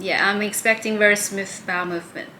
Yeah, I'm expecting very smooth bowel movement.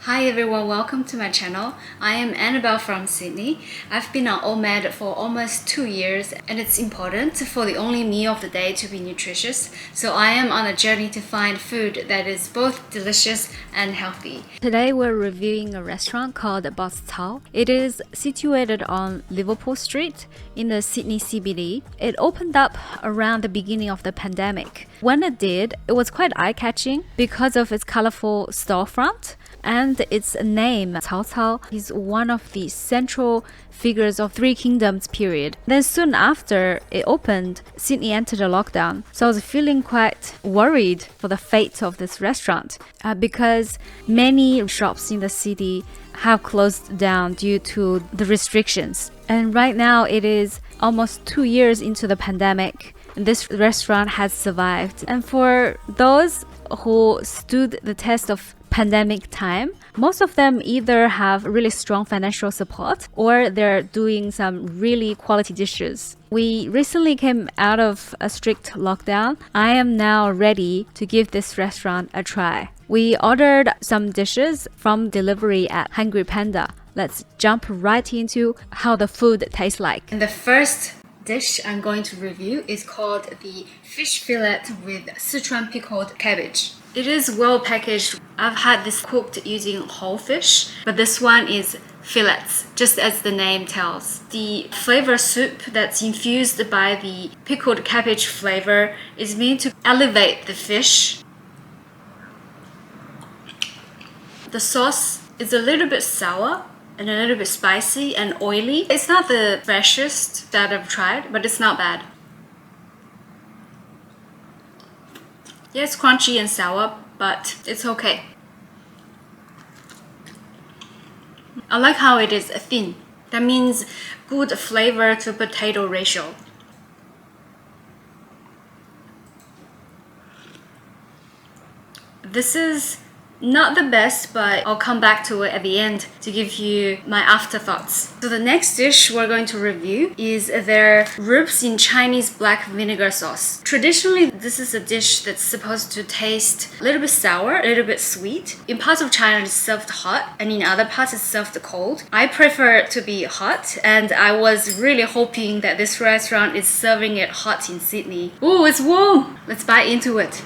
Hi everyone, welcome to my channel. I am Annabelle from Sydney. I've been on OMAD for almost 2 years and it's important for the only meal of the day to be nutritious. So I am on a journey to find food that is both delicious and healthy. Today we're reviewing a restaurant called Boss Cao. It is situated on Liverpool Street in the Sydney CBD. It opened up around the beginning of the pandemic. When it did, it was quite eye-catching because of its colorful storefront. And its name, Cao Cao, is one of the central figures of Three Kingdoms period. Then soon after it opened, Sydney entered a lockdown. So I was feeling quite worried for the fate of this restaurant because many shops in the city have closed down due to the restrictions. And right now it is almost 2 years into the pandemic. This restaurant has survived. And for those who stood the test of pandemic time, most of them either have really strong financial support or they're doing some really quality dishes. We recently came out of a strict lockdown. I am now ready to give this restaurant a try. We ordered some dishes from delivery at Hungry Panda. Let's jump right into how the food tastes like. And the first dish I'm going to review is called the fish fillet with Sichuan pickled cabbage. It is well packaged. I've had this cooked using whole fish, but this one is fillets, just as the name tells. The flavor soup that's infused by the pickled cabbage flavor is meant to elevate the fish. The sauce is a little bit sour and a little bit spicy and oily. It's not the freshest that I've tried, but it's not bad. Yeah, it's crunchy and sour, but it's okay. I like how it is thin. That means good flavor to potato ratio. This is not the best, but I'll come back to it at the end to give you my afterthoughts. So the next dish we're going to review is their ribs in Chinese black vinegar sauce. Traditionally, this is a dish that's supposed to taste a little bit sour, a little bit sweet. In parts of China, it's served hot, and in other parts, it's served cold. I prefer it to be hot, and I was really hoping that this restaurant is serving it hot in Sydney. Ooh, it's warm! Let's bite into it.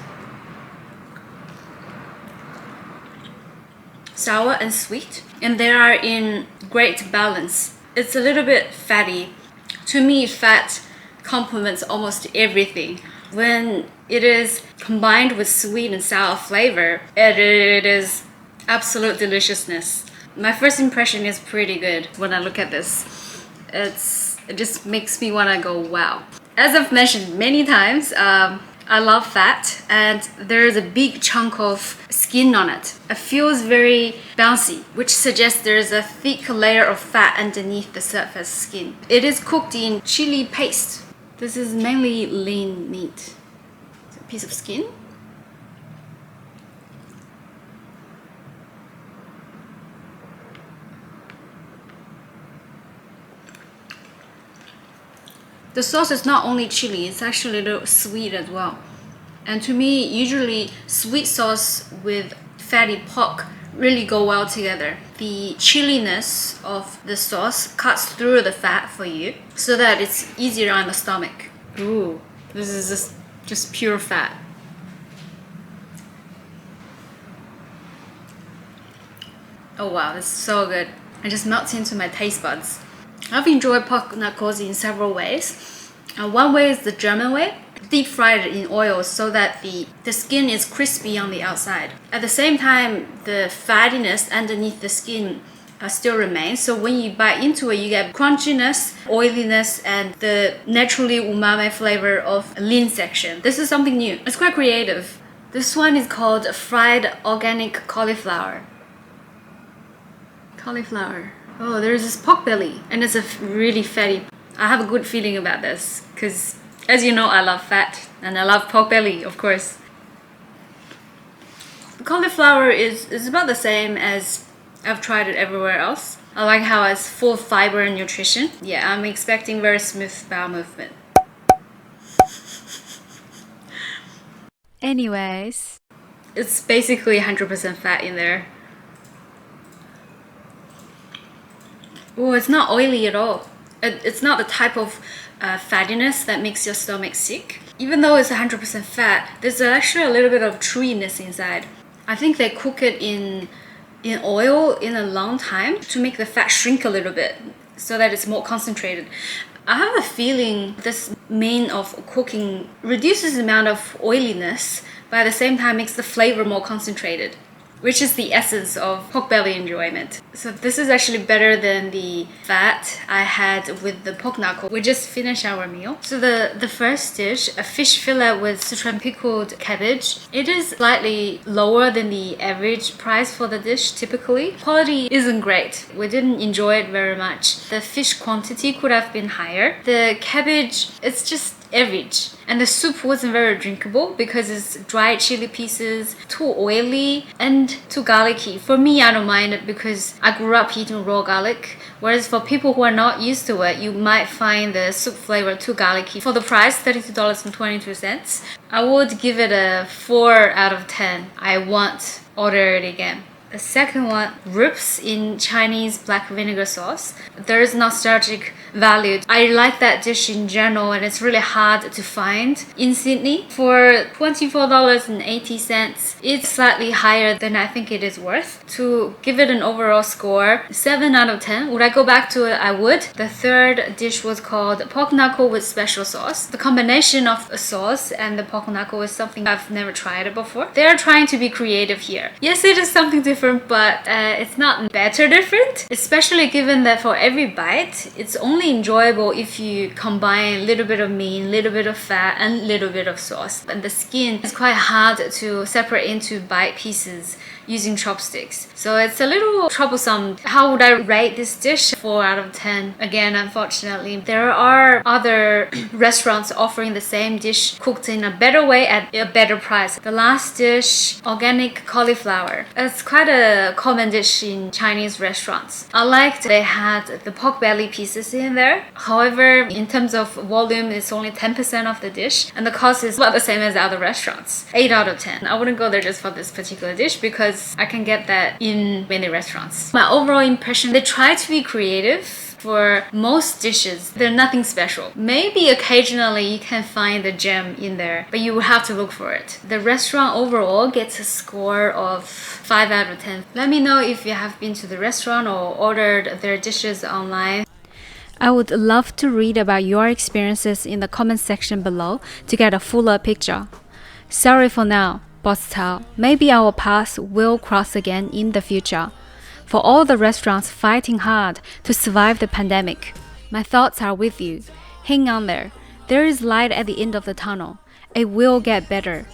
Sour and sweet, and they are in great balance. It's a little bit fatty. To me, fat complements almost everything. When it is combined with sweet and sour flavor, it is absolute deliciousness. My first impression is pretty good when I look at this. It just makes me want to go wow. As I've mentioned many times, I love fat, and there's a big chunk of skin on it. It feels very bouncy, which suggests there's a thick layer of fat underneath the surface skin. It is cooked in chili paste. This is mainly lean meat. It's a piece of skin. The sauce is not only chili, it's actually a little sweet as well. And to me, usually sweet sauce with fatty pork really go well together. The chilliness of the sauce cuts through the fat for you so that it's easier on the stomach. Ooh, this is just pure fat. Oh wow, this is so good. It just melts into my taste buds. I've enjoyed pork knuckles in several ways. One way is the German way, deep fried in oil so that the skin is crispy on the outside. At the same time, the fattiness underneath the skin still remains. So when you bite into it, you get crunchiness, oiliness, and the naturally umami flavor of lean section. This is something new. It's quite creative. This one is called fried organic cauliflower. Oh, there's this pork belly, and it's a really fatty. I have a good feeling about this because, as you know, I love fat and I love pork belly, of course. The cauliflower is about the same as I've tried it everywhere else. I like how it's full of fiber and nutrition. Yeah, I'm expecting very smooth bowel movement. Anyways, it's basically 100% fat in there. Oh, it's not oily at all. It's not the type of fattiness that makes your stomach sick. Even though it's 100% fat, there's actually a little bit of chewiness inside. I think they cook it in oil in a long time to make the fat shrink a little bit so that it's more concentrated. I have a feeling this mean of cooking reduces the amount of oiliness, but at the same time makes the flavor more concentrated, which is the essence of pork belly enjoyment. So this is actually better than the fat I had with the pork knuckle. We just finished our meal. So the first dish, a fish fillet with Sichuan pickled cabbage. It is slightly lower than the average price for the dish typically. Quality isn't great. We didn't enjoy it very much. The fish quantity could have been higher. The cabbage, it's just average, and the soup wasn't very drinkable because it's dried chili pieces, too oily and too garlicky. For me, I don't mind it because I grew up eating raw garlic, whereas for people who are not used to it, you might find the soup flavor too garlicky. For the price, $32.22, I would give it a 4 out of 10. I won't order it again. The second one, ribs in Chinese black vinegar sauce. There is nostalgic value. I like that dish in general, and it's really hard to find in Sydney. For $24.80, it's slightly higher than I think it is worth. To give it an overall score, 7 out of 10. Would I go back to it? I would. The third dish was called pork knuckle with special sauce. The combination of a sauce and the pork knuckle is something I've never tried it before. They are trying to be creative here. Yes, it is something different, but it's not better different, especially given that for every bite, it's only enjoyable if you combine a little bit of meat, a little bit of fat, and a little bit of sauce. And the skin is quite hard to separate into bite pieces using chopsticks. So it's a little troublesome. How would I rate this dish? 4 out of 10. Again, unfortunately, there are other restaurants offering the same dish cooked in a better way at a better price. The last dish, organic cauliflower. It's quite a common dish in Chinese restaurants. I liked they had the pork belly pieces in there. However, in terms of volume, it's only 10% of the dish, and the cost is about the same as other restaurants. 8 out of 10. I wouldn't go there just for this particular dish because I can get that in many restaurants. My overall impression, they try to be creative. For most dishes, they're nothing special. Maybe occasionally you can find a gem in there, but you will have to look for it. The restaurant overall gets a score of 5 out of 10. Let me know if you have been to the restaurant or ordered their dishes online. I would love to read about your experiences in the comment section below to get a fuller picture. Sorry for now, Boss Tao. Maybe our paths will cross again in the future. For all the restaurants fighting hard to survive the pandemic, my thoughts are with you. Hang on there. There is light at the end of the tunnel. It will get better.